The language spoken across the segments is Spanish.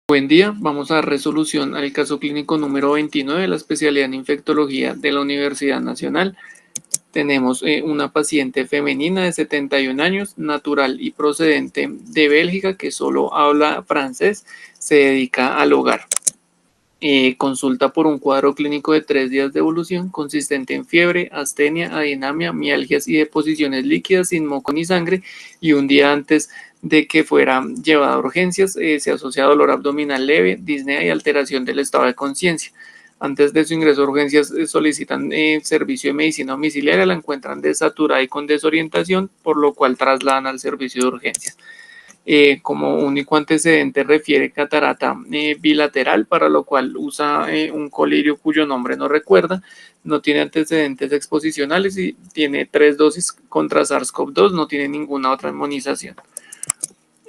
Buen día, vamos a dar resolución al caso clínico número 29 de la especialidad en infectología de la Universidad Nacional. Tenemos una paciente femenina de 71 años, natural y procedente de Bélgica, que solo habla francés, se dedica al hogar. Consulta por un cuadro clínico de 3 días de evolución consistente en fiebre, astenia, adinamia, mialgias y deposiciones líquidas sin moco ni sangre, y un día antes de que fuera llevada a urgencias se asocia a dolor abdominal leve, disnea y alteración del estado de conciencia. Antes de su ingreso a urgencias solicitan servicio de medicina domiciliaria, la encuentran desaturada y con desorientación, por lo cual trasladan al servicio de urgencias. Como único antecedente refiere catarata bilateral, para lo cual usa un colirio cuyo nombre no recuerda, no tiene antecedentes exposicionales y tiene 3 dosis contra SARS-CoV-2, no tiene ninguna otra inmunización.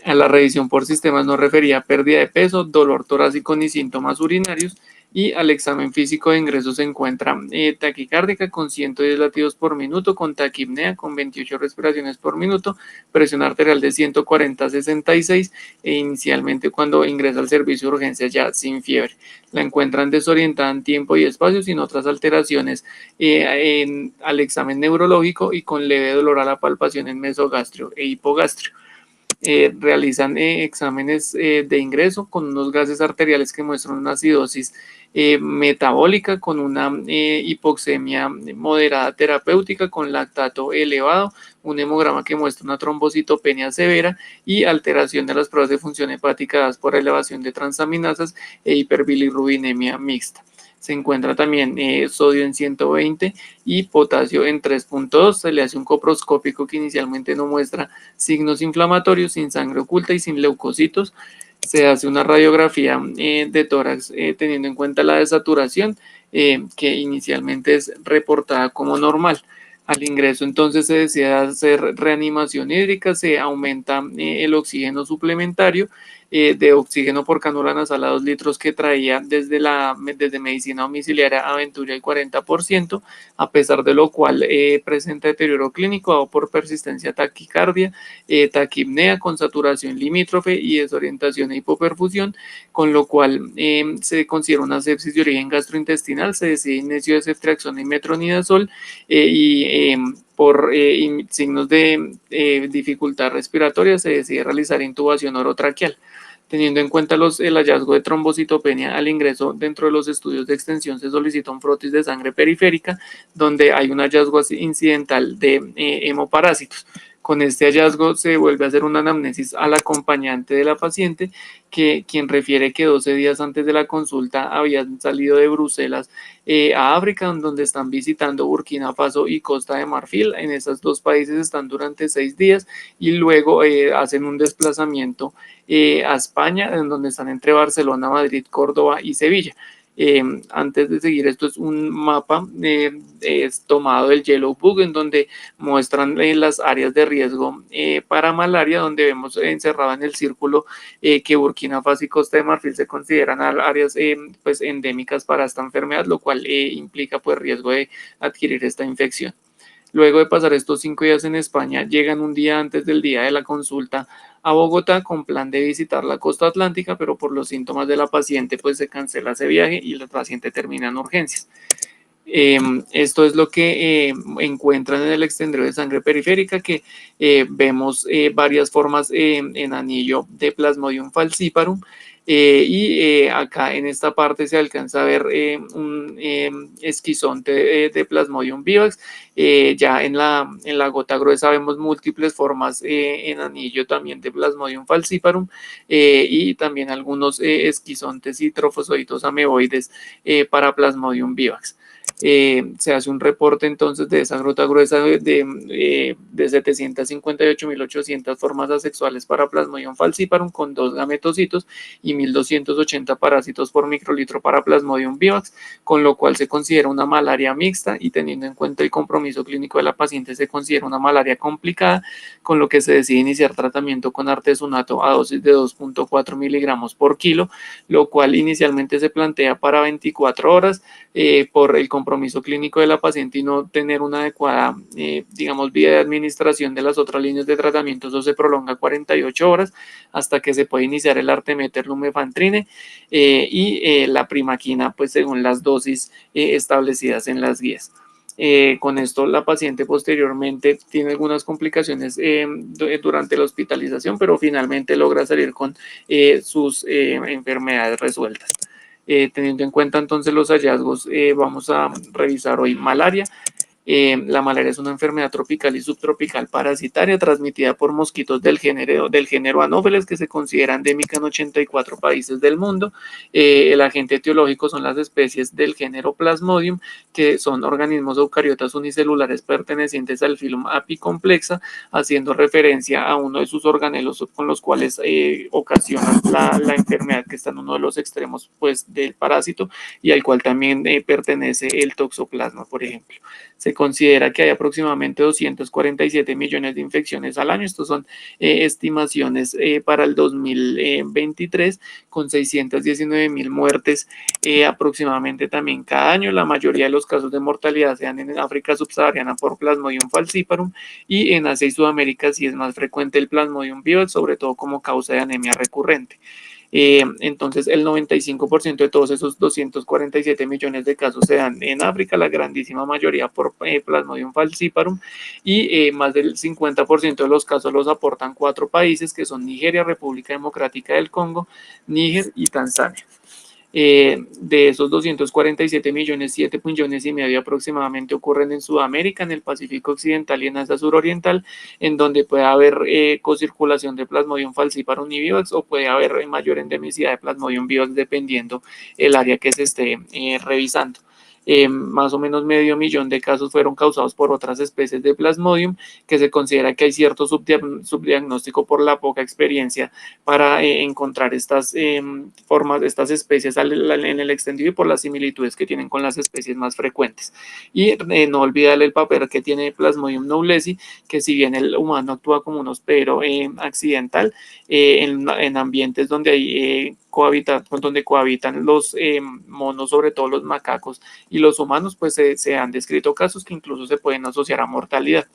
A la revisión por sistemas no refería pérdida de peso, dolor torácico ni síntomas urinarios, y al examen físico de ingreso se encuentra taquicárdica con 110 latidos por minuto, con taquipnea con 28 respiraciones por minuto, presión arterial de 140/66, e inicialmente cuando ingresa al servicio de urgencias ya sin fiebre. La encuentran desorientada en tiempo y espacio sin otras alteraciones al examen neurológico y con leve dolor a la palpación en mesogastrio e hipogastrio. Realizan exámenes de ingreso con unos gases arteriales que muestran una acidosis metabólica, con una hipoxemia moderada terapéutica con lactato elevado, un hemograma que muestra una trombocitopenia severa y alteración de las pruebas de función hepática dadas por elevación de transaminasas e hiperbilirrubinemia mixta. Se encuentra también sodio en 120 y potasio en 3.2. Se le hace un coproscópico que inicialmente no muestra signos inflamatorios, sin sangre oculta y sin leucocitos. Se hace una radiografía de tórax teniendo en cuenta la desaturación, que inicialmente es reportada como normal. Al ingreso entonces se decide hacer reanimación hídrica, se aumenta el oxígeno suplementario de oxígeno por cánula nasal a 2 litros que traía desde medicina domiciliaria a Venturia el 40%, a pesar de lo cual presenta deterioro clínico dado por persistencia taquicardia, taquipnea con saturación limítrofe y desorientación e hipoperfusión, con lo cual se considera una sepsis de origen gastrointestinal. Se decide inicio de ceftriaxona y metronidazol por signos de dificultad respiratoria se decide realizar intubación orotraqueal. Teniendo en cuenta el hallazgo de trombocitopenia al ingreso, dentro de los estudios de extensión se solicita un frotis de sangre periférica, donde hay un hallazgo incidental de hemoparásitos. Con este hallazgo se vuelve a hacer una anamnesis al acompañante de la paciente, quien refiere que 12 días antes de la consulta habían salido de Bruselas a África, donde están visitando Burkina Faso y Costa de Marfil. En esos 2 países están durante 6 días y luego hacen un desplazamiento a España, en donde están entre Barcelona, Madrid, Córdoba y Sevilla. Antes de seguir, esto es un mapa es tomado del Yellow Book, en donde muestran las áreas de riesgo para malaria, donde vemos encerrado en el círculo que Burkina Faso y Costa de Marfil se consideran áreas pues endémicas para esta enfermedad, lo cual implica pues riesgo de adquirir esta infección. Luego de pasar estos 5 días en España, llegan un día antes del día de la consulta a Bogotá con plan de visitar la costa atlántica, pero por los síntomas de la paciente pues se cancela ese viaje y la paciente termina en urgencias. Esto es lo que encuentran en el extendedor de sangre periférica, que vemos varias formas en anillo de Plasmodium falciparum, y acá en esta parte se alcanza a ver un esquizonte de Plasmodium vivax. Ya en la gota gruesa vemos múltiples formas en anillo también de Plasmodium falciparum, y también algunos esquizontes y trofozoitos ameboides para Plasmodium vivax. Se hace un reporte entonces de esa gota gruesa de 758.800 formas asexuales para Plasmodium falciparum con 2 gametocitos y 1.280 parásitos por microlitro para Plasmodium vivax, con lo cual se considera una malaria mixta, y teniendo en cuenta el compromiso clínico de la paciente se considera una malaria complicada, con lo que se decide iniciar tratamiento con artesunato a dosis de 2.4 miligramos por kilo, lo cual inicialmente se plantea para 24 horas por el compromiso clínico de la paciente y no tener una adecuada, digamos, vía de administración de las otras líneas de tratamiento, eso se prolonga 48 horas hasta que se puede iniciar el artemeter lumefantrine y la primaquina, pues según las dosis establecidas en las guías. Con esto la paciente posteriormente tiene algunas complicaciones durante la hospitalización, pero finalmente logra salir con sus enfermedades resueltas. Teniendo en cuenta entonces los hallazgos, vamos a revisar hoy malaria. La malaria es una enfermedad tropical y subtropical parasitaria transmitida por mosquitos del género Anopheles, que se considera endémica en 84 países del mundo. El agente etiológico son las especies del género Plasmodium, que son organismos eucariotas unicelulares pertenecientes al filum apicomplexa, haciendo referencia a uno de sus organelos con los cuales ocasiona la enfermedad, que está en uno de los extremos pues, del parásito y al cual también pertenece el toxoplasma, por ejemplo. Se considera que hay aproximadamente 247 millones de infecciones al año. Estos son estimaciones para el 2023, con 619.000 muertes aproximadamente también cada año. La mayoría de los casos de mortalidad se dan en África subsahariana por Plasmodium falciparum, y en Asia y Sudamérica sí es más frecuente el Plasmodium vivax, sobre todo como causa de anemia recurrente. Entonces, el 95% de todos esos 247 millones de casos se dan en África, la grandísima mayoría por Plasmodium falciparum, y más del 50% de los casos los aportan 4 países, que son Nigeria, República Democrática del Congo, Níger y Tanzania. De esos 247 millones, 7 millones y medio aproximadamente ocurren en Sudamérica, en el Pacífico Occidental y en Asia Suroriental, en donde puede haber cocirculación de Plasmodium falciparum y vivax, o puede haber mayor endemicidad de Plasmodium vivax dependiendo el área que se esté revisando. Más o menos 500.000 de casos fueron causados por otras especies de Plasmodium, que se considera que hay cierto subdiagnóstico por la poca experiencia para encontrar estas formas, estas especies en el extendido, y por las similitudes que tienen con las especies más frecuentes. Y no olvidar el papel que tiene Plasmodium knowlesi, que si bien el humano actúa como un hospedero accidental, en ambientes donde hay donde cohabitan los monos, sobre todo los macacos y los humanos, pues se han descrito casos que incluso se pueden asociar a mortalidad.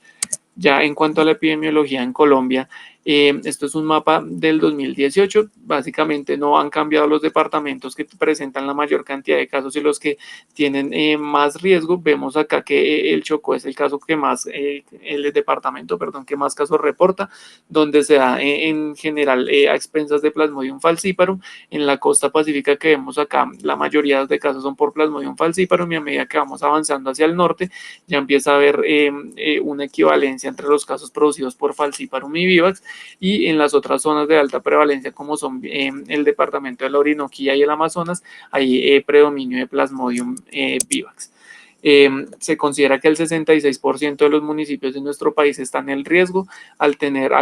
Ya en cuanto a la epidemiología en Colombia, esto es un mapa del 2018. Básicamente no han cambiado los departamentos que presentan la mayor cantidad de casos y los que tienen más riesgo. Vemos acá que el Chocó es el caso que más, el departamento, perdón, que más casos reporta, donde se da en general a expensas de Plasmodium falciparum. En la costa pacífica que vemos acá, la mayoría de casos son por Plasmodium falciparum, y a medida que vamos avanzando hacia el norte, ya empieza a haber una equivalencia entre los casos producidos por falciparum y vivax, y en las otras zonas de alta prevalencia, como son el departamento de la Orinoquía y el Amazonas, hay predominio de Plasmodium vivax. Se considera que el 66% de los municipios de nuestro país están en riesgo al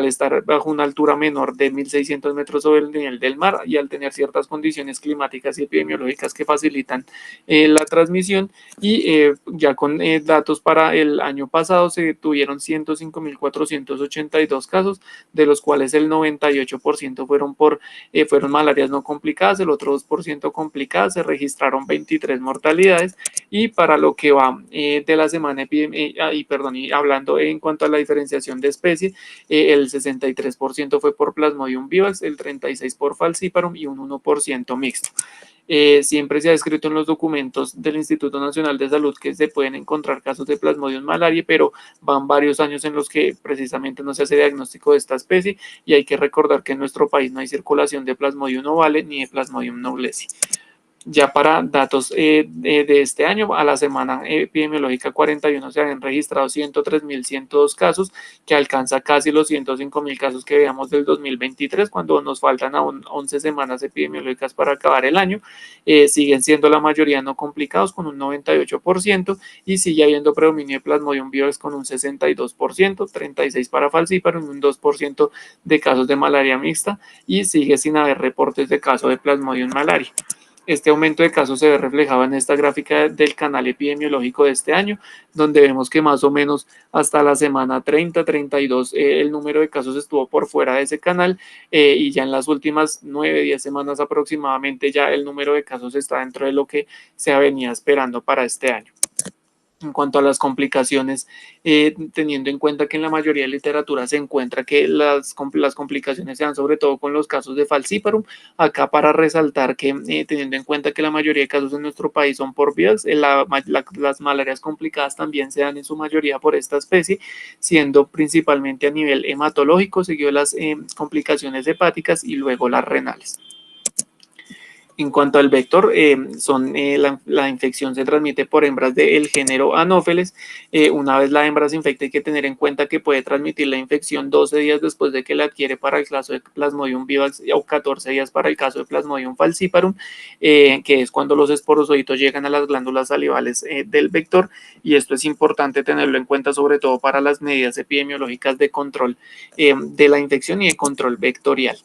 estar bajo una altura menor de 1.600 metros sobre el nivel del mar, y al tener ciertas condiciones climáticas y epidemiológicas que facilitan la transmisión. Y ya con datos para el año pasado, se tuvieron 105.482 casos, de los cuales el 98% fueron malarias no complicadas, el otro 2% complicadas. Se registraron 23 mortalidades, y para lo que va de la semana y hablando en cuanto a la diferenciación de especie, el 63% fue por Plasmodium vivax, el 36% por falciparum y un 1% mixto. Siempre se ha descrito en los documentos del Instituto Nacional de Salud que se pueden encontrar casos de Plasmodium malariae, pero van varios años en los que precisamente no se hace diagnóstico de esta especie, y hay que recordar que en nuestro país no hay circulación de Plasmodium ovale ni de Plasmodium knowlesi. Ya para datos de este año, a la semana epidemiológica 41 se han registrado 103.102 casos, que alcanza casi los 105.000 casos que veíamos del 2023, cuando nos faltan aún 11 semanas epidemiológicas para acabar el año. Siguen siendo la mayoría no complicados con un 98%, y sigue habiendo predominio de Plasmodium vivax con un 62%, 36% para falciparum y un 2% de casos de malaria mixta, y sigue sin haber reportes de casos de Plasmodium malaria. Este aumento de casos se ve reflejado en esta gráfica del canal epidemiológico de este año, donde vemos que más o menos hasta la semana 30-32 el número de casos estuvo por fuera de ese canal, y ya en las últimas 9-10 semanas aproximadamente ya el número de casos está dentro de lo que se venía esperando para este año. En cuanto a las complicaciones, teniendo en cuenta que en la mayoría de literatura se encuentra que las complicaciones se dan sobre todo con los casos de falciparum, acá para resaltar que teniendo en cuenta que la mayoría de casos en nuestro país son por VIX, las malarias complicadas también se dan en su mayoría por esta especie, siendo principalmente a nivel hematológico, seguido de las complicaciones hepáticas y luego las renales. En cuanto al vector, la infección se transmite por hembras del género Anopheles. Una vez la hembra se infecta, hay que tener en cuenta que puede transmitir la infección 12 días después de que la adquiere para el caso de Plasmodium vivax o 14 días para el caso de Plasmodium falciparum, que es cuando los esporozoitos llegan a las glándulas salivales del vector, y esto es importante tenerlo en cuenta sobre todo para las medidas epidemiológicas de control de la infección y de control vectorial.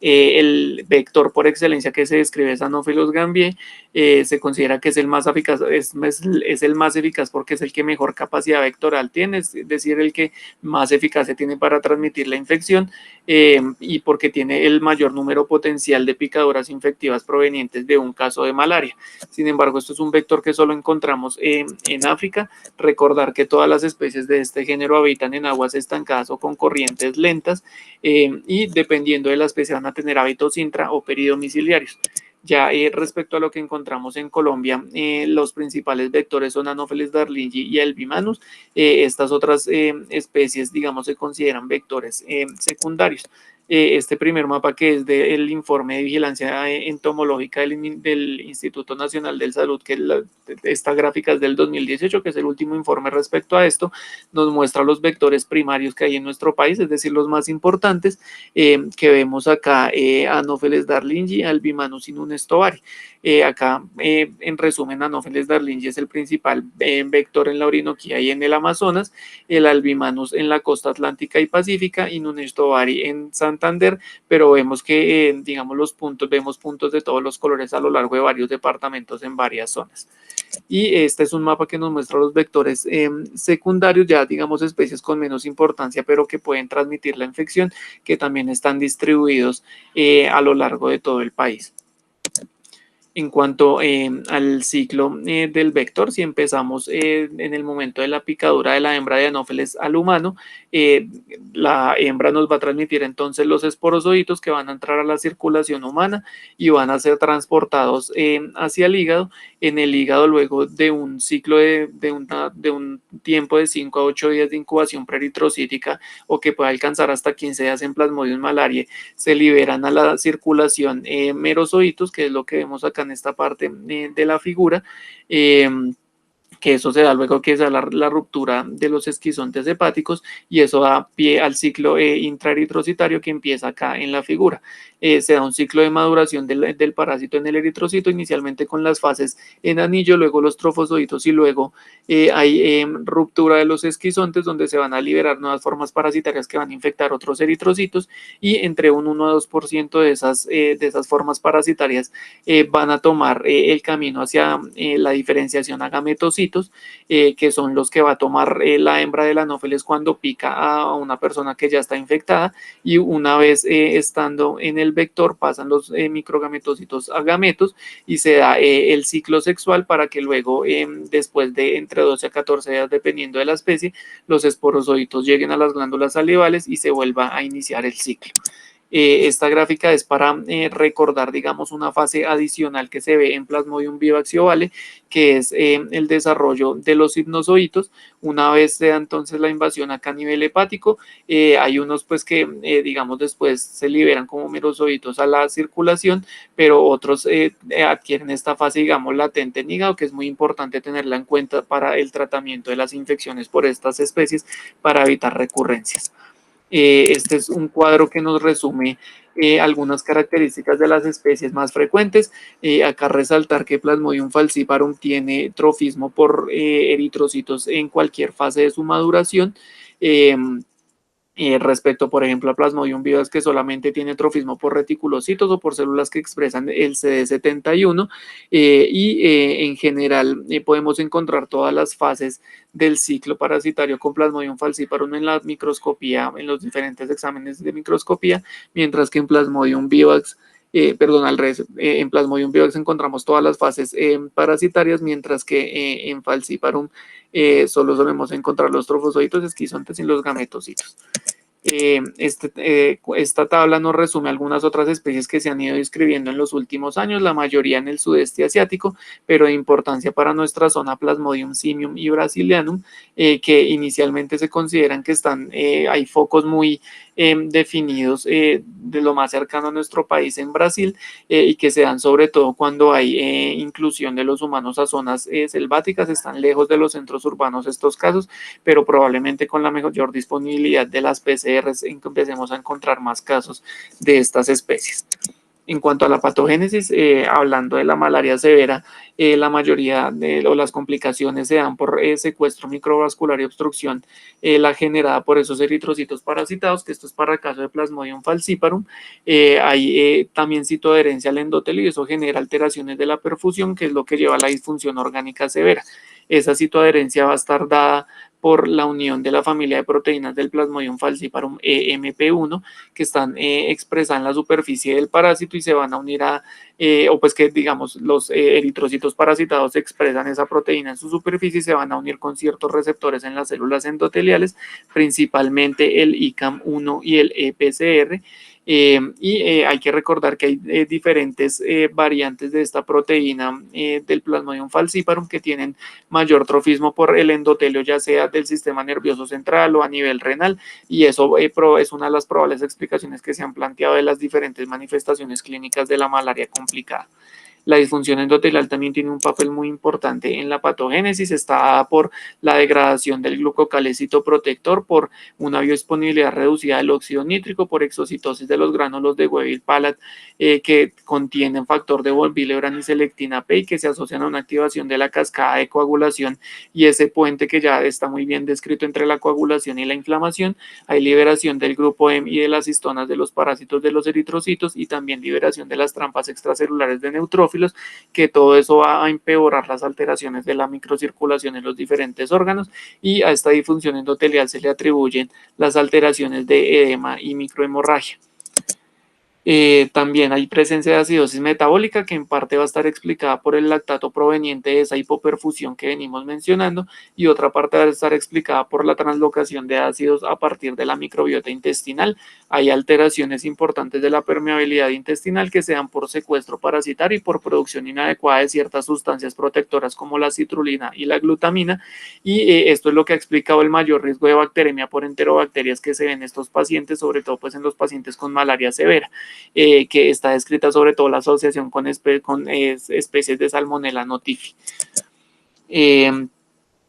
El vector por excelencia que se describe es Anopheles gambiae, se considera que es el más eficaz, es el más eficaz porque es el que mejor capacidad vectoral tiene, es decir, el que más eficacia tiene para transmitir la infección, y porque tiene el mayor número potencial de picaduras infectivas provenientes de un caso de malaria. Sin embargo, esto es un vector que solo encontramos en África. Recordar que todas las especies de este género habitan en aguas estancadas o con corrientes lentas, y dependiendo de la especie van a tener hábitos intra o peridomiciliarios. Ya respecto a lo que encontramos en Colombia, los principales vectores son Anopheles darlingi y Albimanus. Estas otras especies, digamos, se consideran vectores secundarios. Este primer mapa, que es del informe de vigilancia entomológica del Instituto Nacional de Salud, que esta gráfica es del 2018, que es el último informe respecto a esto, nos muestra los vectores primarios que hay en nuestro país, es decir, los más importantes, que vemos acá: Anopheles darlingi, Albimanus innunes tovari. Acá, en resumen, Anopheles darlingi es el principal vector en la Orinoquía y en el Amazonas, el Albimanus en la costa atlántica y pacífica, innunes tovari en Santander, pero vemos que, digamos, vemos puntos de todos los colores a lo largo de varios departamentos en varias zonas. Y este es un mapa que nos muestra los vectores secundarios, ya digamos especies con menos importancia, pero que pueden transmitir la infección, que también están distribuidos a lo largo de todo el país. En cuanto al ciclo del vector, si empezamos en el momento de la picadura de la hembra de Anopheles al humano, la hembra nos va a transmitir entonces los esporozoitos que van a entrar a la circulación humana y van a ser transportados hacia el hígado. En el hígado, luego de un ciclo de un tiempo de 5 a 8 días de incubación preeritrocítica, o que puede alcanzar hasta 15 días en Plasmodium malariae, se liberan a la circulación merozoitos, que es lo que vemos acá en esta parte de la figura, que eso se da luego que se da la ruptura de los esquizontes hepáticos, y eso da pie al ciclo intraeritrocitario que empieza acá en la figura. Se da un ciclo de maduración del parásito en el eritrocito, inicialmente con las fases en anillo, luego los trofozoitos, y luego hay ruptura de los esquizontes, donde se van a liberar nuevas formas parasitarias que van a infectar otros eritrocitos, y entre un 1 a 2% de esas formas parasitarias van a tomar el camino hacia la diferenciación a gametocitos, que son los que va a tomar la hembra del Anopheles cuando pica a una persona que ya está infectada, y una vez estando en el vector pasan los microgametocitos a gametos y se da el ciclo sexual, para que luego, después de entre 12 a 14 días, dependiendo de la especie, los esporozoitos lleguen a las glándulas salivales y se vuelva a iniciar el ciclo. Esta gráfica es para recordar, digamos, una fase adicional que se ve en Plasmodium vivax y ovale, que es el desarrollo de los hipnozoitos. Una vez se da entonces la invasión acá a nivel hepático, hay unos pues que digamos después se liberan como merozoitos a la circulación, pero otros adquieren esta fase, digamos, latente en hígado, que es muy importante tenerla en cuenta para el tratamiento de las infecciones por estas especies, para evitar recurrencias. Este es un cuadro que nos resume algunas características de las especies más frecuentes. Acá resaltar que Plasmodium falciparum tiene trofismo por eritrocitos en cualquier fase de su maduración. Respecto, por ejemplo, a Plasmodium vivax, que solamente tiene trofismo por reticulocitos o por células que expresan el CD71, en general podemos encontrar todas las fases del ciclo parasitario con Plasmodium falciparum en la microscopía, en los diferentes exámenes de microscopía, mientras que en Plasmodium vivax perdón, al revés, en Plasmodium vivax encontramos todas las fases parasitarias, mientras que en Falciparum solo solemos encontrar los trofozoitos, esquizontes y los gametocitos. Esta tabla nos resume algunas otras especies que se han ido describiendo en los últimos años, la mayoría en el sudeste asiático, pero de importancia para nuestra zona Plasmodium simium y brasilianum, que inicialmente se consideran que hay focos muy definidos de lo más cercano a nuestro país en Brasil, y que se dan sobre todo cuando hay inclusión de los humanos a zonas selváticas, están lejos de los centros urbanos estos casos, pero probablemente con la mayor disponibilidad de las PCRs empecemos a encontrar más casos de estas especies. En cuanto a la patogénesis, hablando de la malaria severa, la mayoría o las complicaciones se dan por secuestro microvascular y obstrucción, la generada por esos eritrocitos parasitados, que esto es para el caso de Plasmodium falciparum. Hay también citoadherencia al endotelio y eso genera alteraciones de la perfusión, que es lo que lleva a la disfunción orgánica severa. Esa citoadherencia va a estar dada por la unión de la familia de proteínas del Plasmodium falciparum EMP1 que están expresadas en la superficie del parásito y se van a unir o pues que digamos los eritrocitos parasitados expresan esa proteína en su superficie y se van a unir con ciertos receptores en las células endoteliales, principalmente el ICAM1 y el EPCR. Hay que recordar que hay diferentes variantes de esta proteína del Plasmodium falciparum que tienen mayor trofismo por el endotelio, ya sea del sistema nervioso central o a nivel renal, y eso es una de las probables explicaciones que se han planteado de las diferentes manifestaciones clínicas de la malaria complicada. La disfunción endotelial también tiene un papel muy importante en la patogénesis, está dada por la degradación del glucocalcito protector, por una biodisponibilidad reducida del óxido nítrico, por exocitosis de los gránulos de Weevil-Palade que contienen factor de von Willebrand y selectina P y que se asocian a una activación de la cascada de coagulación y ese puente que ya está muy bien descrito entre la coagulación y la inflamación. Hay liberación del grupo M y de las histonas de los parásitos de los eritrocitos y también liberación de las trampas extracelulares de neutrófilos, que todo eso va a empeorar las alteraciones de la microcirculación en los diferentes órganos, y a esta disfunción endotelial se le atribuyen las alteraciones de edema y microhemorragia. También hay presencia de acidosis metabólica que en parte va a estar explicada por el lactato proveniente de esa hipoperfusión que venimos mencionando y otra parte va a estar explicada por la translocación de ácidos a partir de la microbiota intestinal. Hay alteraciones importantes de la permeabilidad intestinal que se dan por secuestro parasitario y por producción inadecuada de ciertas sustancias protectoras como la citrulina y la glutamina, y esto es lo que ha explicado el mayor riesgo de bacteremia por enterobacterias que se ven en estos pacientes, sobre todo pues en los pacientes con malaria severa. Que está descrita sobre todo la asociación con especies de Salmonella notifi.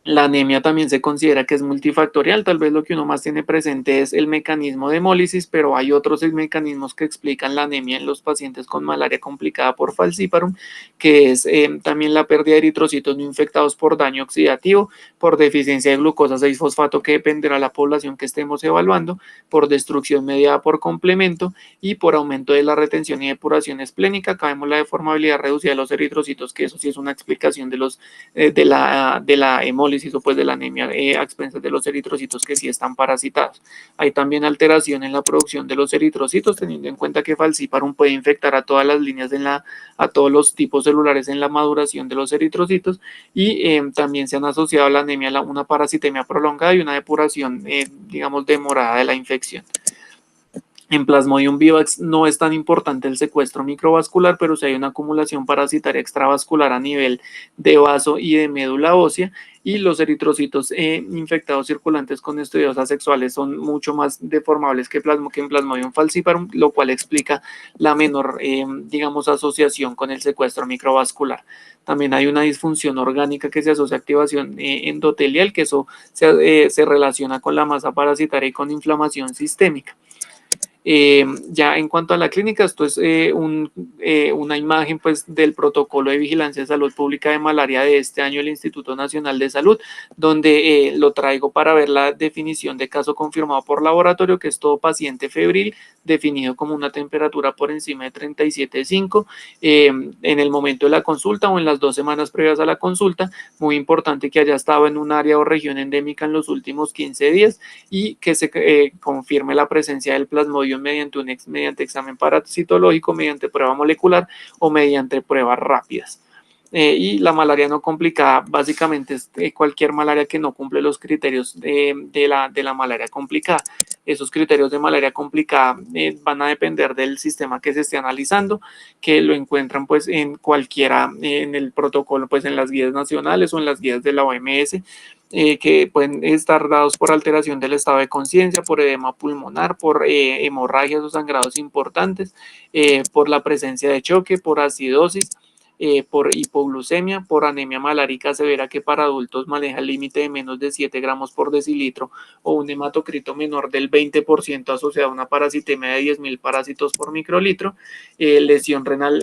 La anemia también se considera que es multifactorial, tal vez lo que uno más tiene presente es el mecanismo de hemólisis, pero hay otros mecanismos que explican la anemia en los pacientes con malaria complicada por falciparum, que es también la pérdida de eritrocitos no infectados por daño oxidativo, por deficiencia de glucosa 6-fosfato que dependerá de la población que estemos evaluando, por destrucción mediada por complemento y por aumento de la retención y depuración esplénica. Acá vemos la deformabilidad reducida de los eritrocitos, que eso sí es una explicación de la hemólisis o pues de la anemia a expensas de los eritrocitos que sí están parasitados. Hay también alteración en la producción de los eritrocitos, teniendo en cuenta que falciparum puede infectar a todas las líneas a todos los tipos celulares en la maduración de los eritrocitos, y también se han asociado a la anemia una parasitemia prolongada y una depuración digamos demorada de la infección. En Plasmodium vivax no es tan importante el secuestro microvascular, pero sí hay una acumulación parasitaria extravascular a nivel de vaso y de médula ósea, y los eritrocitos infectados circulantes con estudiosas sexuales son mucho más deformables que en Plasmodium falciparum, lo cual explica la menor, digamos, asociación con el secuestro microvascular. También hay una disfunción orgánica que se asocia a activación endotelial, que eso se relaciona con la masa parasitaria y con inflamación sistémica. Ya en cuanto a la clínica, esto es una imagen pues del protocolo de vigilancia de salud pública de malaria de este año del Instituto Nacional de Salud, donde lo traigo para ver la definición de caso confirmado por laboratorio, que es todo paciente febril definido como una temperatura por encima de 37,5 en el momento de la consulta o en las 2 semanas previas a la consulta. Muy importante que haya estado en un área o región endémica en los últimos 15 días y que se confirme la presencia del Plasmodium plasmodium mediante examen parasitológico, mediante prueba molecular o mediante pruebas rápidas. Y la malaria no complicada básicamente es cualquier malaria que no cumple los criterios de la malaria complicada. Esos criterios de malaria complicada van a depender del sistema que se esté analizando, que lo encuentran pues en cualquiera, en el protocolo, pues en las guías nacionales o en las guías de la OMS, que pueden estar dados por alteración del estado de conciencia, por edema pulmonar, por hemorragias o sangrados importantes, por la presencia de choque, por acidosis, por hipoglucemia, por anemia malárica severa que para adultos maneja el límite de menos de 7 gramos por decilitro o un hematocrito menor del 20% asociado a una parasitemia de 10.000 parásitos por microlitro, lesión renal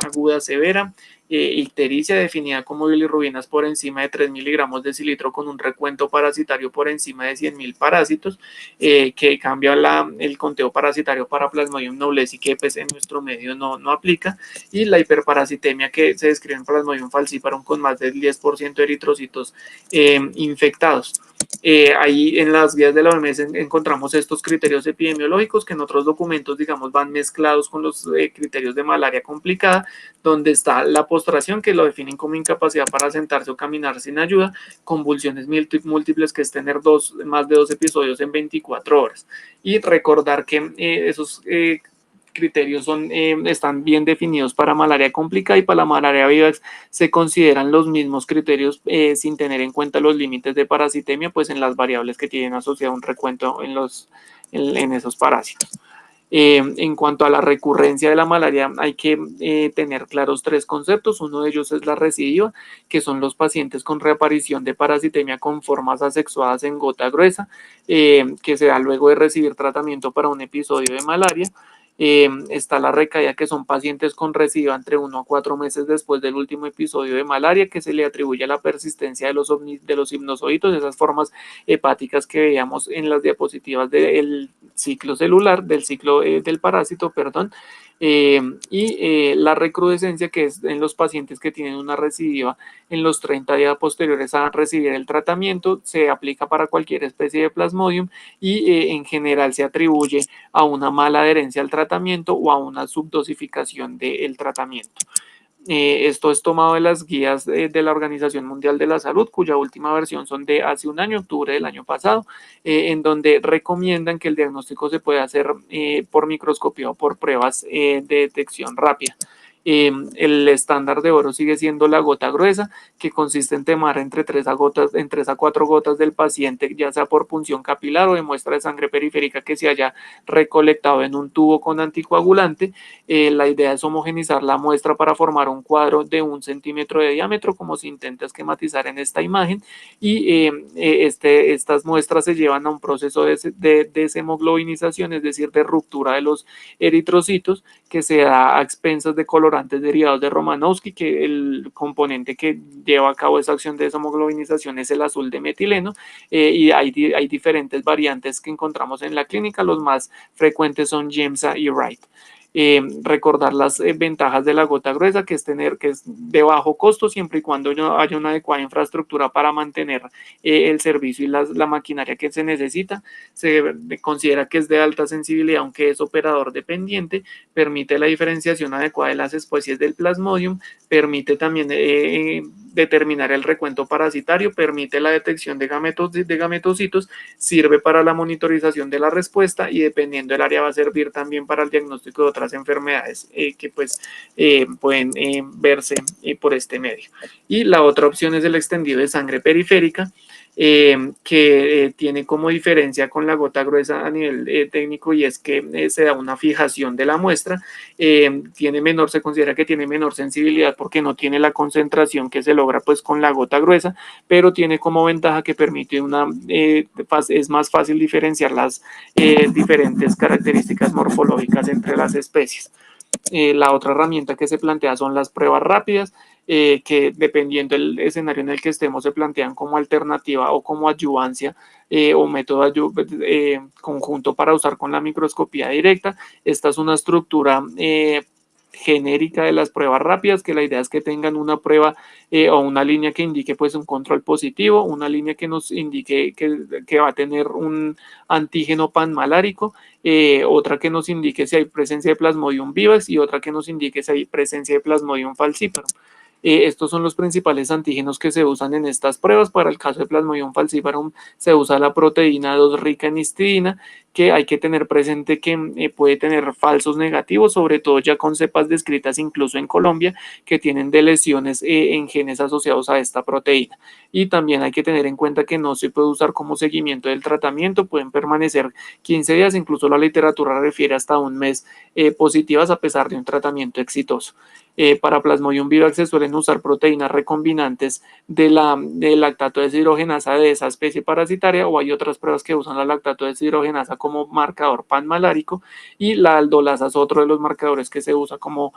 aguda severa, ictericia definida como bilirrubinas por encima de 3 miligramos decilitro con un recuento parasitario por encima de 100.000 parásitos, que cambia el conteo parasitario para Plasmodium knowlesi, que pues en nuestro medio no aplica, y la hiperparasitemia que se describe en Plasmodium falciparum con más del 10% de eritrocitos infectados. Ahí en las guías de la OMS encontramos estos criterios epidemiológicos que en otros documentos, digamos, van mezclados con los criterios de malaria complicada, donde está la postración, que lo definen como incapacidad para sentarse o caminar sin ayuda, convulsiones múltiples, que es tener más de 2 episodios en 24 horas. Y recordar que esos criterios están bien definidos para malaria complicada, y para la malaria vivax se consideran los mismos criterios sin tener en cuenta los límites de parasitemia, pues en las variables que tienen asociado un recuento en esos parásitos. En cuanto a la recurrencia de la malaria, hay que tener claros 3 conceptos. Uno de ellos es la recidiva, que son los pacientes con reaparición de parasitemia con formas asexuadas en gota gruesa, que se da luego de recibir tratamiento para un episodio de malaria. Está la recaída, que son pacientes con recidiva entre 1 a 4 meses después del último episodio de malaria, que se le atribuye a la persistencia de los hipnozoitos, esas formas hepáticas que veíamos en las diapositivas del ciclo celular, del ciclo del parásito, perdón. La recrudescencia, que es en los pacientes que tienen una recidiva en los 30 días posteriores a recibir el tratamiento, se aplica para cualquier especie de Plasmodium y en general se atribuye a una mala adherencia al tratamiento o a una subdosificación del tratamiento. Esto es tomado de las guías de la Organización Mundial de la Salud, cuya última versión son de hace un año, octubre del año pasado, en donde recomiendan que el diagnóstico se puede hacer por microscopía o por pruebas de detección rápida. El estándar de oro sigue siendo la gota gruesa, que consiste en tomar entre 3 a 4 gotas del paciente, ya sea por punción capilar o de muestra de sangre periférica que se haya recolectado en un tubo con anticoagulante. La idea es homogenizar la muestra para formar un cuadro de 1 centímetro de diámetro, como se intenta esquematizar en esta imagen, y estas muestras se llevan a un proceso de deshemoglobinización, es decir, de ruptura de los eritrocitos, que se da a expensas de colorantes derivados de Romanowski, que el componente que lleva a cabo esa acción de deshemoglobinización es el azul de metileno, y hay diferentes variantes que encontramos en la clínica. Los más frecuentes son Gemsa y Wright. Recordar las ventajas de la gota gruesa, que es de bajo costo siempre y cuando haya una adecuada infraestructura para mantener el servicio y la maquinaria que se necesita. Se considera que es de alta sensibilidad, aunque es operador dependiente, permite la diferenciación adecuada de las especies del Plasmodium, permite también determinar el recuento parasitario, permite la detección de gametocitos, sirve para la monitorización de la respuesta, y dependiendo del área va a servir también para el diagnóstico de otras enfermedades que pues pueden verse por este medio. Y la otra opción es el extendido de sangre periférica, que tiene como diferencia con la gota gruesa a nivel técnico, y es que se da una fijación de la muestra, se considera que tiene menor sensibilidad porque no tiene la concentración que se logra pues con la gota gruesa, pero tiene como ventaja que permite es más fácil diferenciar las diferentes características morfológicas entre las especies. La otra herramienta que se plantea son las pruebas rápidas, que dependiendo del escenario en el que estemos se plantean como alternativa o como adyuvancia o método conjunto para usar con la microscopía directa. Esta es una estructura genérica de las pruebas rápidas, que la idea es que tengan una prueba o una línea que indique pues un control positivo, una línea que nos indique que va a tener un antígeno panmalárico, otra que nos indique si hay presencia de Plasmodium vivax y otra que nos indique si hay presencia de Plasmodium falciparum. Estos son los principales antígenos que se usan en estas pruebas. Para el caso de Plasmodium falciparum se usa la proteína 2 rica en histidina, que hay que tener presente que puede tener falsos negativos, sobre todo ya con cepas descritas incluso en Colombia, que tienen de lesiones en genes asociados a esta proteína. Y también hay que tener en cuenta que no se puede usar como seguimiento del tratamiento, pueden permanecer 15 días, incluso la literatura refiere hasta un mes positivas a pesar de un tratamiento exitoso. Para Plasmodium vivax se suelen usar proteínas recombinantes de lactato deshidrogenasa de esa especie parasitaria, o hay otras pruebas que usan la lactato deshidrogenasa como marcador panmalárico, y la aldolasa es otro de los marcadores que se usa como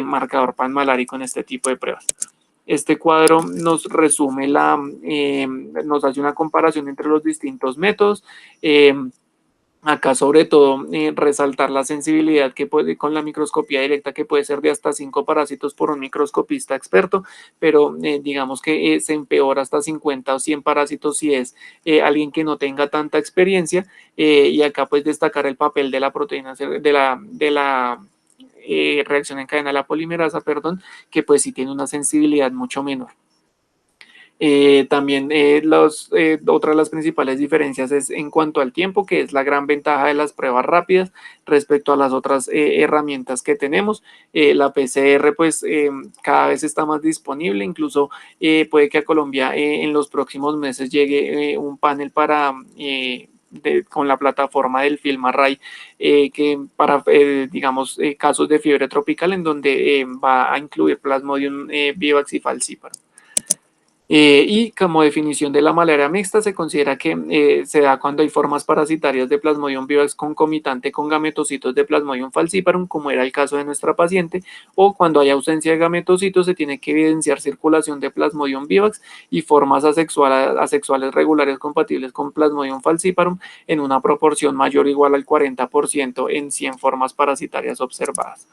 marcador panmalárico en este tipo de pruebas. Este cuadro nos resume nos hace una comparación entre los distintos métodos. Acá sobre todo resaltar la sensibilidad que puede con la microscopía directa, que puede ser de hasta 5 parásitos por un microscopista experto, pero digamos que se empeora hasta 50 o 100 parásitos si es alguien que no tenga tanta experiencia, y acá pues destacar el papel de la proteína de la reacción en cadena de la polimerasa, perdón, que pues sí tiene una sensibilidad mucho menor. También otra de las principales diferencias es en cuanto al tiempo, que es la gran ventaja de las pruebas rápidas respecto a las otras herramientas que tenemos. La PCR pues cada vez está más disponible, incluso puede que a Colombia en los próximos meses llegue un panel para con la plataforma del FilmArray, que para, digamos, casos de fiebre tropical, en donde va a incluir Plasmodium vivax y falciparum. Y como definición de la malaria mixta, se considera que se da cuando hay formas parasitarias de Plasmodium vivax concomitante con gametocitos de Plasmodium falciparum, como era el caso de nuestra paciente, o cuando hay ausencia de gametocitos, se tiene que evidenciar circulación de Plasmodium vivax y formas asexuales regulares compatibles con Plasmodium falciparum en una proporción mayor o igual al 40% en 100 formas parasitarias observadas.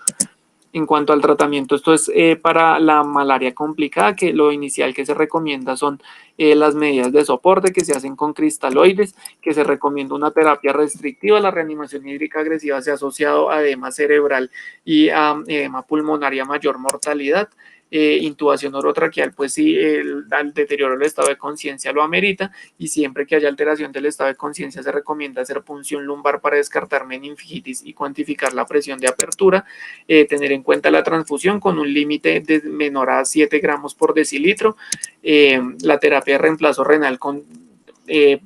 En cuanto al tratamiento, esto es para la malaria complicada, que lo inicial que se recomienda son las medidas de soporte que se hacen con cristaloides, que se recomienda una terapia restrictiva. La reanimación hídrica agresiva se ha asociado a edema cerebral y a edema pulmonar y a mayor mortalidad. Intubación orotraqueal, pues sí, el deterioro del estado de conciencia lo amerita, y siempre que haya alteración del estado de conciencia se recomienda hacer punción lumbar para descartar meningitis y cuantificar la presión de apertura. Tener en cuenta la transfusión con un límite de menor a 7 gramos por decilitro, la terapia de reemplazo renal con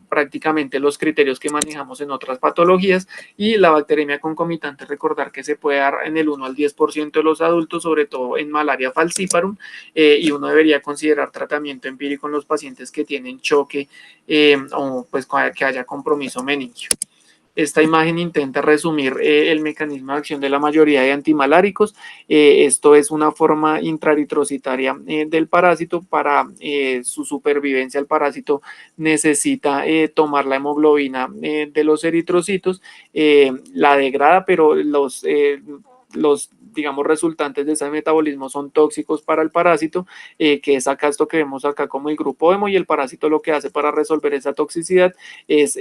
prácticamente los criterios que manejamos en otras patologías, y la bacteremia concomitante, recordar que se puede dar en el 1 al 10% de los adultos, sobre todo en malaria falciparum, y uno debería considerar tratamiento empírico en los pacientes que tienen choque o pues que haya compromiso meningio. Esta imagen intenta resumir el mecanismo de acción de la mayoría de antimaláricos. Esto es una forma intraeritrocitaria del parásito. Para su supervivencia, el parásito necesita tomar la hemoglobina de los eritrocitos, la degrada, pero los digamos resultantes de ese metabolismo son tóxicos para el parásito, que es acá esto que vemos acá como el grupo hemo, y el parásito lo que hace para resolver esa toxicidad es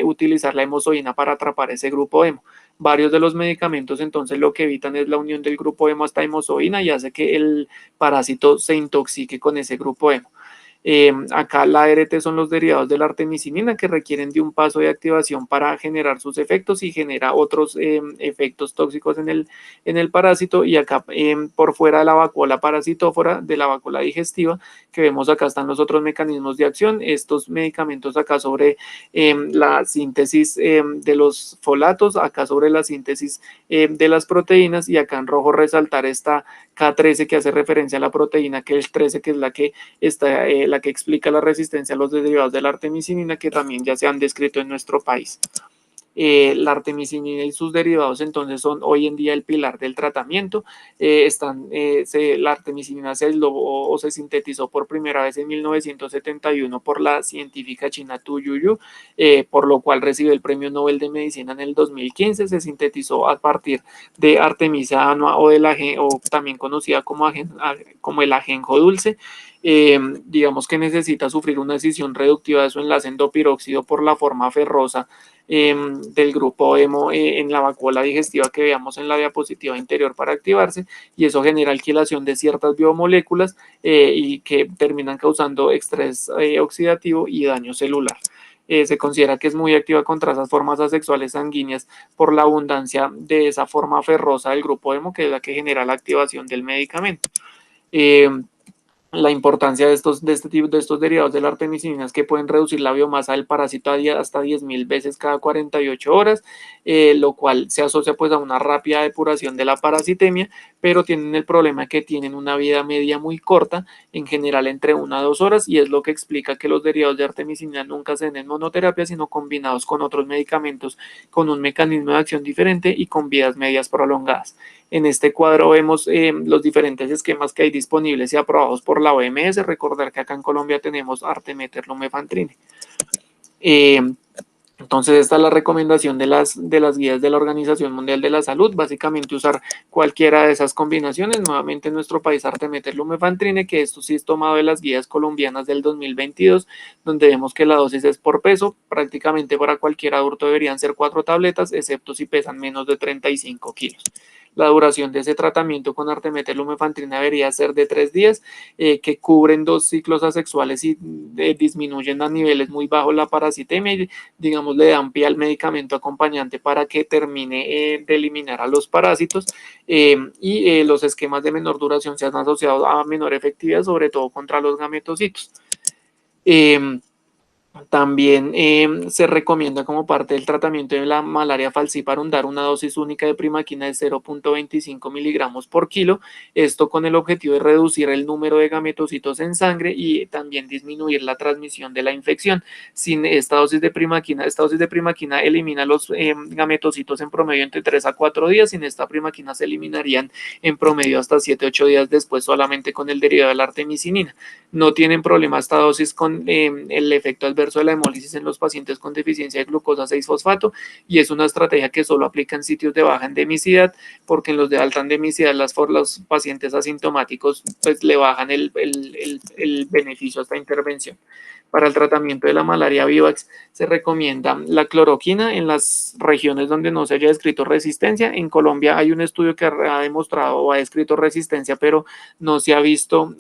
utilizar la hemozoína para atrapar ese grupo hemo. Varios de los medicamentos entonces lo que evitan es la unión del grupo hemo a esta hemozoína y hace que el parásito se intoxique con ese grupo hemo. Acá la ART son los derivados de la artemisinina, que requieren de un paso de activación para generar sus efectos, y genera otros efectos tóxicos en el parásito. Y acá por fuera de la vacuola parasitófora, de la vacuola digestiva, que vemos acá están los otros mecanismos de acción. Estos medicamentos acá sobre la síntesis de los folatos, acá sobre la síntesis de las proteínas, y acá en rojo resaltar esta K13 que hace referencia a la proteína que es 13, que es la que está la que explica la resistencia a los derivados de la artemisinina, que también ya se han descrito en nuestro país. La artemisinina y sus derivados entonces son hoy en día el pilar del tratamiento. La artemisinina se aisló o se sintetizó por primera vez en 1971 por la científica china Tu Youyou, por lo cual recibió el Premio Nobel de Medicina en el 2015. Se sintetizó a partir de Artemisa annua o también conocida como el ajenjo dulce. Digamos que necesita sufrir una escisión reductiva de su enlace endopiróxido por la forma ferrosa del grupo hemo en la vacuola digestiva que veamos en la diapositiva interior para activarse, y eso genera alquilación de ciertas biomoléculas y que terminan causando estrés oxidativo y daño celular. Se considera que es muy activa contra esas formas asexuales sanguíneas por la abundancia de esa forma ferrosa del grupo hemo, que es la que genera la activación del medicamento. Eh, la importancia de estos derivados de la artemisina es que pueden reducir la biomasa del parásito hasta 10.000 veces cada 48 horas, lo cual se asocia pues a una rápida depuración de la parasitemia, pero tienen el problema que tienen una vida media muy corta, en general entre 1 a 2 horas, y es lo que explica que los derivados de artemisina nunca se den en monoterapia, sino combinados con otros medicamentos con un mecanismo de acción diferente y con vidas medias prolongadas. En este cuadro vemos los diferentes esquemas que hay disponibles y aprobados por la OMS. Recordar que acá en Colombia tenemos Artemeter, Lumefantrine. Entonces, esta es la recomendación de las guías de la Organización Mundial de la Salud. Básicamente, usar cualquiera de esas combinaciones. Nuevamente, en nuestro país, Artemeter, Lumefantrine, que esto sí es tomado de las guías colombianas del 2022, donde vemos que la dosis es por peso. Prácticamente para cualquier adulto deberían ser 4 tabletas, excepto si pesan menos de 35 kilos. La duración de ese tratamiento con Artemeter, Lumefantrine debería ser de 3 días, que cubren 2 ciclos asexuales y disminuyen a niveles muy bajos la parasitemia y, digamos, le dan pie al medicamento acompañante para que termine de eliminar a los parásitos, y los esquemas de menor duración se han asociado a menor efectividad, sobre todo contra los gametocitos. También se recomienda como parte del tratamiento de la malaria falciparum dar una dosis única de primaquina de 0.25 miligramos por kilo, esto con el objetivo de reducir el número de gametocitos en sangre y también disminuir la transmisión de la infección. Sin esta dosis de primaquina elimina los gametocitos en promedio entre 3 a 4 días, sin esta primaquina se eliminarían en promedio hasta 7-8 días después solamente con el derivado de la artemisinina. No tienen problema esta dosis con el efecto adverso de la hemólisis en los pacientes con deficiencia de glucosa 6-fosfato, y es una estrategia que solo aplica en sitios de baja endemicidad, porque en los de alta endemicidad los pacientes asintomáticos pues le bajan el beneficio a esta intervención. Para el tratamiento de la malaria vivax se recomienda la cloroquina en las regiones donde no se haya descrito resistencia. En Colombia hay un estudio que ha demostrado o ha descrito resistencia, pero no se ha visto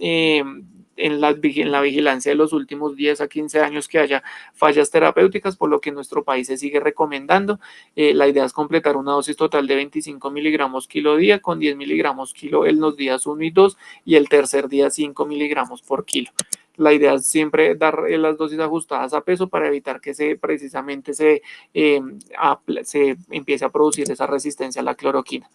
en la vigilancia de los últimos 10 a 15 años que haya fallas terapéuticas, por lo que en nuestro país se sigue recomendando. La idea es completar una dosis total de 25 miligramos kilo día con 10 miligramos kilo en los días 1 y 2 y el tercer día 5 miligramos por kilo. La idea es siempre dar las dosis ajustadas a peso para evitar que precisamente se empiece a producir esa resistencia a la cloroquina.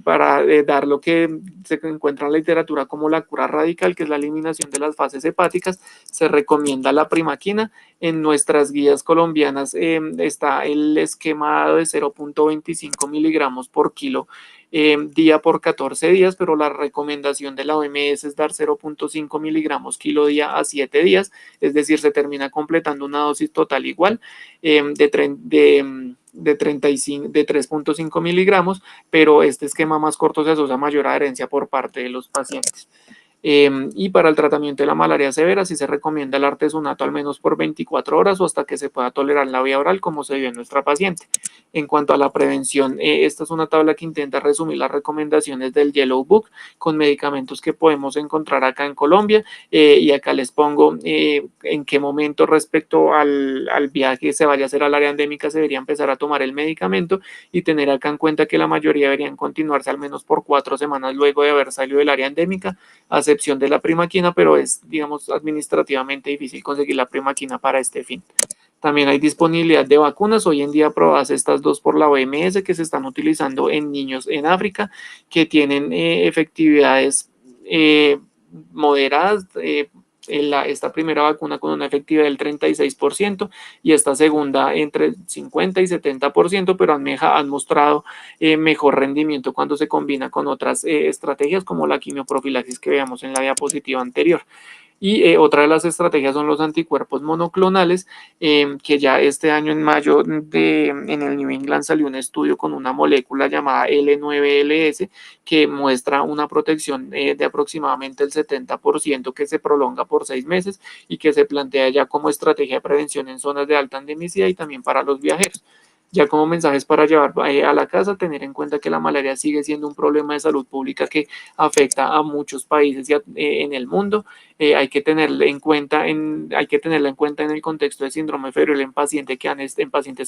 Para dar lo que se encuentra en la literatura como la cura radical, que es la eliminación de las fases hepáticas, se recomienda la primaquina. En nuestras guías colombianas está el esquema de 0.25 miligramos por kilo día por 14 días, pero la recomendación de la OMS es dar 0.5 miligramos kilo día a 7 días, es decir, se termina completando una dosis total igual de 3.5 miligramos, pero este esquema más corto se asocia a mayor adherencia por parte de los pacientes. Y para el tratamiento de la malaria severa sí se recomienda el artesunato al menos por 24 horas o hasta que se pueda tolerar la vía oral, como se vio en nuestra paciente. En cuanto a la prevención, esta es una tabla que intenta resumir las recomendaciones del Yellow Book con medicamentos que podemos encontrar acá en Colombia, y acá les pongo en qué momento respecto al viaje que se vaya a hacer al área endémica se debería empezar a tomar el medicamento, y tener acá en cuenta que la mayoría deberían continuarse al menos por 4 semanas luego de haber salido del área endémica, a excepción de la primaquina, pero es, digamos, administrativamente difícil conseguir la primaquina para este fin. También hay disponibilidad de vacunas, hoy en día aprobadas estas dos por la OMS, que se están utilizando en niños en África, que tienen efectividades moderadas, esta primera vacuna con una efectividad del 36% y esta segunda entre 50 y 70%, pero han mostrado mejor rendimiento cuando se combina con otras estrategias como la quimioprofilaxis que veamos en la diapositiva anterior. Y otra de las estrategias son los anticuerpos monoclonales, que ya este año en mayo en el New England salió un estudio con una molécula llamada L9LS que muestra una protección de aproximadamente el 70% que se prolonga por 6 meses y que se plantea ya como estrategia de prevención en zonas de alta endemicidad y también para los viajeros. Ya como mensajes para llevar a la casa, tener en cuenta que la malaria sigue siendo un problema de salud pública que afecta a muchos países en el mundo. Hay que tenerla en cuenta en el contexto de síndrome febril en pacientes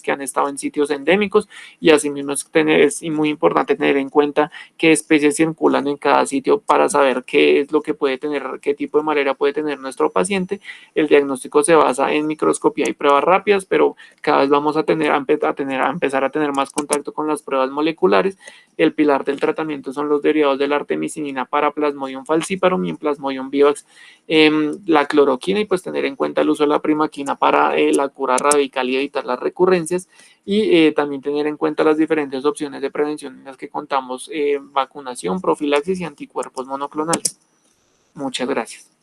que han estado en sitios endémicos y asimismo es muy importante tener en cuenta qué especies circulan en cada sitio para saber qué es lo que puede tener, qué tipo de malaria puede tener nuestro paciente. El diagnóstico se basa en microscopía y pruebas rápidas, pero cada vez vamos a empezar a tener más contacto con las pruebas moleculares. El pilar del tratamiento son los derivados de la artemisinina para Plasmodium falciparum y en Plasmodium vivax la cloroquina y pues tener en cuenta el uso de la primaquina para la cura radical y evitar las recurrencias y también tener en cuenta las diferentes opciones de prevención en las que contamos vacunación, profilaxis y anticuerpos monoclonales. Muchas gracias.